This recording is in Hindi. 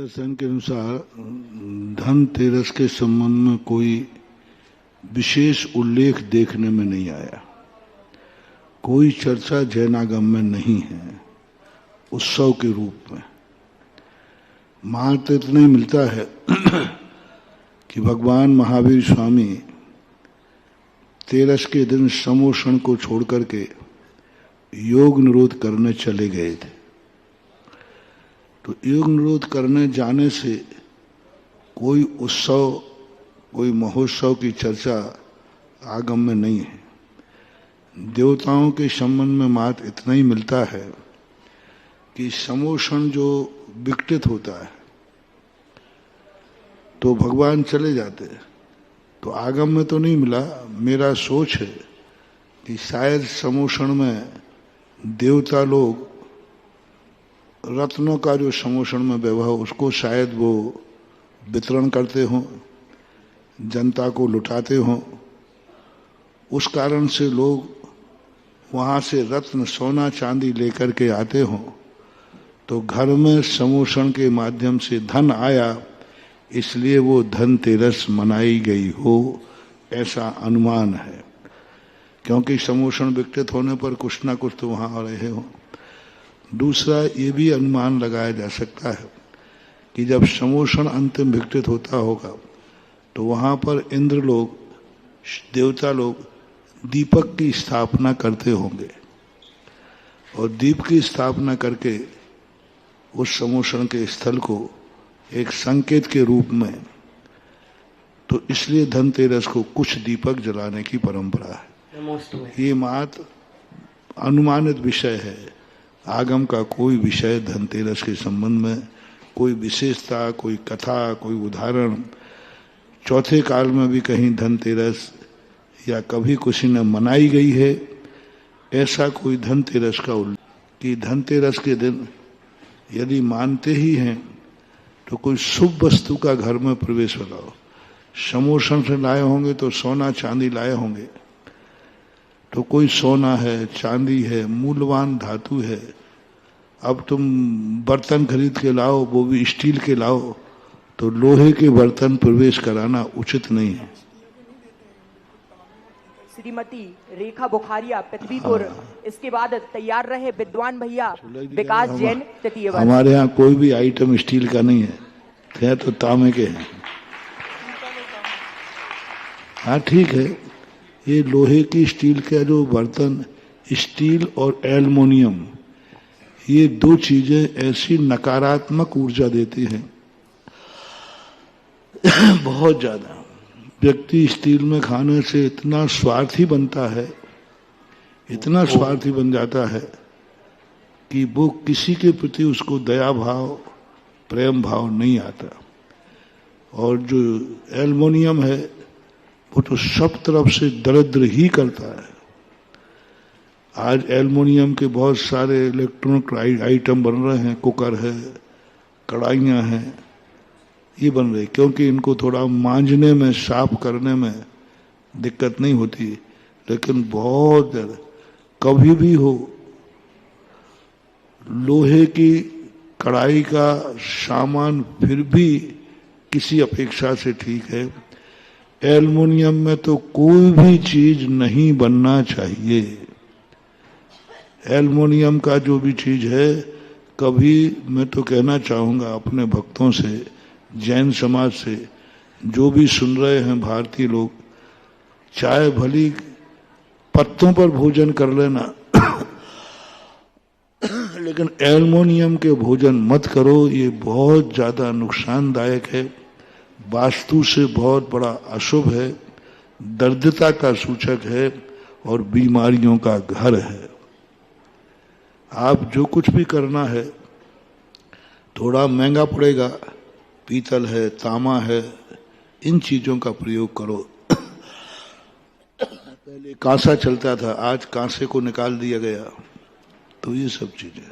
दर्शन के अनुसार धनतेरस के संबंध में कोई विशेष उल्लेख देखने में नहीं आया। कोई चर्चा जैनागम में नहीं है उत्सव के रूप में। महत्व इतना ही मिलता है कि भगवान महावीर स्वामी तेरस के दिन समोषण को छोड़ करके योग निरोध करने चले गए थे। तो योग निरोध करने जाने से कोई उत्सव, कोई महोत्सव की चर्चा आगम में नहीं है। देवताओं के संबंध में मात्र इतना ही मिलता है कि समोषण जो विकटित होता है तो भगवान चले जाते हैं। तो आगम में तो नहीं मिला। मेरा सोच है कि शायद समोषण में देवता लोग रत्नों का जो समोषण में व्यवहार उसको शायद वो वितरण करते हों, जनता को लुटाते हों। उस कारण से लोग वहाँ से रत्न सोना चांदी लेकर के आते हों। तो घर में समोषण के माध्यम से धन आया, इसलिए वो धनतेरस मनाई गई हो, ऐसा अनुमान है। क्योंकि समोषण विकटित होने पर कुछ ना कुछ तो वहाँ आ रहे हो। दूसरा ये भी अनुमान लगाया जा सकता है कि जब समोषण अंतिम विकटित होता होगा तो वहाँ पर इंद्र लोग, देवता लोग दीपक की स्थापना करते होंगे और दीप की स्थापना करके उस समोषण के स्थल को एक संकेत के रूप में, तो इसलिए धनतेरस को कुछ दीपक जलाने की परंपरा है। ये मात्र अनुमानित विषय है। आगम का कोई विषय धनतेरस के संबंध में, कोई विशेषता, कोई कथा, कोई उदाहरण चौथे काल में भी कहीं धनतेरस या कभी किसी ने मनाई गई है, ऐसा कोई धनतेरस का उल्लेख कि धनतेरस के दिन यदि मानते ही हैं तो कोई शुभ वस्तु का घर में प्रवेश लगाओ। समोषण से लाए होंगे तो सोना चांदी लाए होंगे, तो कोई सोना है, चांदी है, मूल्यवान धातु है। अब तुम बर्तन खरीद के लाओ, वो भी स्टील के लाओ, तो लोहे के बर्तन प्रवेश कराना उचित नहीं है। श्रीमती रेखा बुखारिया पृथ्वीपुर, इसके बाद तैयार रहे विद्वान भैया विकास जैन तृतीय वर्ष। हमारे यहाँ कोई भी आइटम स्टील का नहीं है, तो तांबे के हैं। हाँ ठीक है, ये लोहे की स्टील का जो बर्तन, स्टील और एल्युमिनियम, ये दो चीजें ऐसी नकारात्मक ऊर्जा देती हैं बहुत ज्यादा। व्यक्ति स्टील में खाने से इतना स्वार्थी बनता है, इतना स्वार्थी बन जाता है कि वो किसी के प्रति उसको दया भाव, प्रेम भाव नहीं आता। और जो एल्युमिनियम है वो तो सब तरफ से दरिद्र ही करता है। आज एल्युमिनियम के बहुत सारे इलेक्ट्रॉनिक आइटम बन रहे हैं, कुकर है, कढ़ाइयाँ हैं, ये बन रहे क्योंकि इनको थोड़ा मांजने में, साफ करने में दिक्कत नहीं होती। लेकिन बहुत कभी भी हो, लोहे की कढ़ाई का सामान फिर भी किसी अपेक्षा से ठीक है। एल्युमिनियम में तो कोई भी चीज नहीं बनना चाहिए। एल्युमिनियम का जो भी चीज है, कभी मैं तो कहना चाहूँगा अपने भक्तों से, जैन समाज से, जो भी सुन रहे हैं भारतीय लोग, चाहे भली पत्तों पर भोजन कर लेना लेकिन एल्युमिनियम के भोजन मत करो। ये बहुत ज़्यादा नुकसानदायक है, वास्तु से बहुत बड़ा अशुभ है, दरिद्रता का सूचक है और बीमारियों का घर है। आप जो कुछ भी करना है थोड़ा महंगा पड़ेगा, पीतल है, तांबा है, इन चीजों का प्रयोग करो। पहले कांसा चलता था, आज कांसे को निकाल दिया गया। तो ये सब चीजें